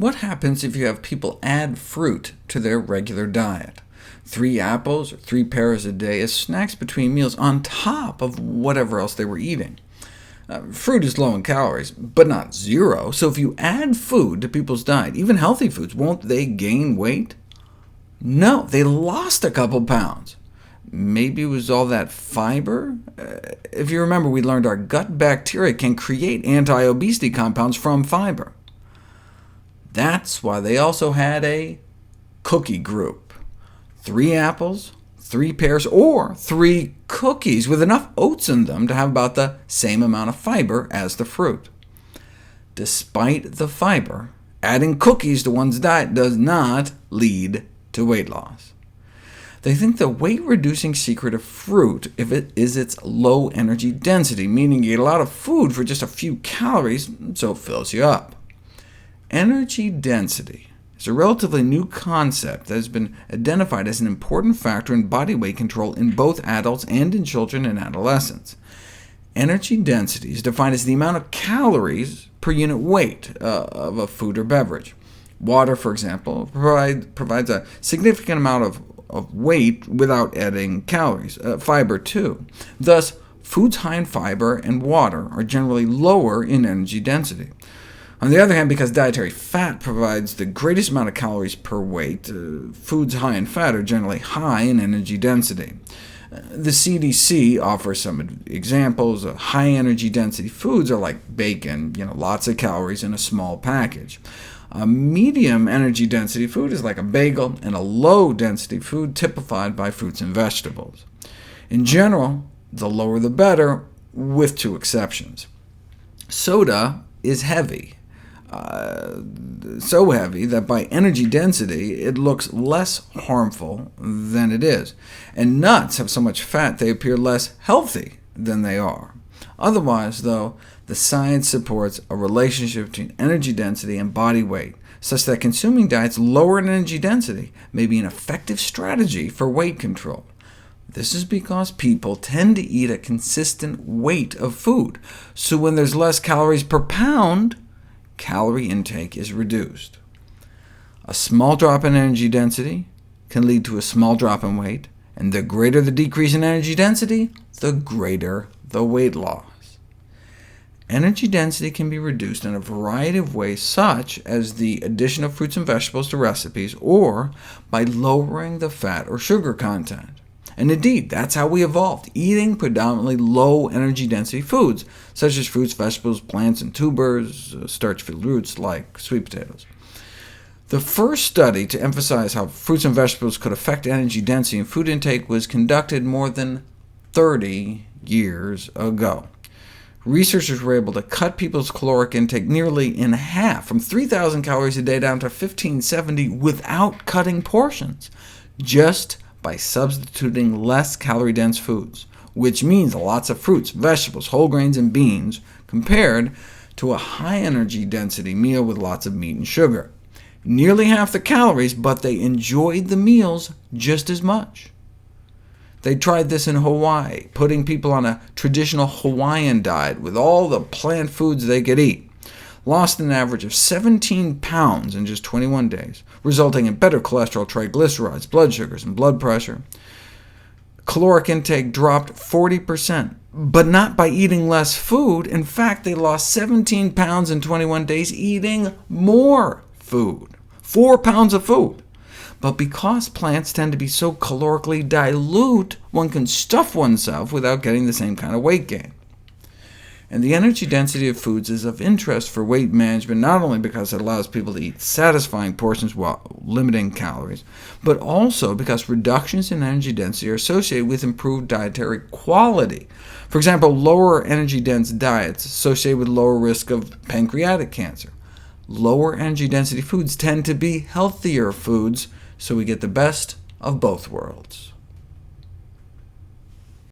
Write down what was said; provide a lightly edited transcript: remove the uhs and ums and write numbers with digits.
What happens if you have people add fruit to their regular diet? 3 apples or 3 pears a day as snacks between meals on top of whatever else they were eating. Fruit is low in calories, but not zero, so if you add food to people's diet, even healthy foods, won't they gain weight? No, they lost a couple pounds. Maybe it was all that fiber? If you remember, we learned our gut bacteria can create anti-obesity compounds from fiber. That's why they also had a cookie group. 3 apples, 3 pears, or 3 cookies with enough oats in them to have about the same amount of fiber as the fruit. Despite the fiber, adding cookies to one's diet does not lead to weight loss. They think the weight-reducing secret of fruit is its low energy density, meaning you get a lot of food for just a few calories, so it fills you up. Energy density is a relatively new concept that has been identified as an important factor in body weight control in both adults and in children and adolescents. Energy density is defined as the amount of calories per unit weight of a food or beverage. Water, for example, provides a significant amount of weight without adding calories. Fiber, too. Thus, foods high in fiber and water are generally lower in energy density. On the other hand, because dietary fat provides the greatest amount of calories per weight, foods high in fat are generally high in energy density. The CDC offers some examples. High energy density foods are like bacon, lots of calories in a small package. A medium energy density food is like a bagel, and a low density food typified by fruits and vegetables. In general, the lower the better, with 2 exceptions. Soda is heavy, so heavy that by energy density it looks less harmful than it is, and nuts have so much fat they appear less healthy than they are. Otherwise, though, the science supports a relationship between energy density and body weight, such that consuming diets lower in energy density may be an effective strategy for weight control. This is because people tend to eat a consistent weight of food, so when there's less calories per pound, calorie intake is reduced. A small drop in energy density can lead to a small drop in weight, and the greater the decrease in energy density, the greater the weight loss. Energy density can be reduced in a variety of ways, such as the addition of fruits and vegetables to recipes, or by lowering the fat or sugar content. And indeed, that's how we evolved, eating predominantly low energy density foods, such as fruits, vegetables, plants, and tubers, starch-filled roots like sweet potatoes. The first study to emphasize how fruits and vegetables could affect energy density and food intake was conducted more than 30 years ago. Researchers were able to cut people's caloric intake nearly in half, from 3,000 calories a day down to 1,570 without cutting portions, just by substituting less calorie-dense foods, which means lots of fruits, vegetables, whole grains, and beans, compared to a high-energy density meal with lots of meat and sugar. Nearly half the calories, but they enjoyed the meals just as much. They tried this in Hawaii, putting people on a traditional Hawaiian diet with all the plant foods they could eat. Lost an average of 17 pounds in just 21 days, resulting in better cholesterol, triglycerides, blood sugars, and blood pressure. Caloric intake dropped 40%, but not by eating less food. In fact, they lost 17 pounds in 21 days eating more food, 4 pounds of food. But because plants tend to be so calorically dilute, one can stuff oneself without getting the same kind of weight gain. And the energy density of foods is of interest for weight management, not only because it allows people to eat satisfying portions while limiting calories, but also because reductions in energy density are associated with improved dietary quality. For example, lower energy-dense diets associated with lower risk of pancreatic cancer. Lower energy density foods tend to be healthier foods, so we get the best of both worlds.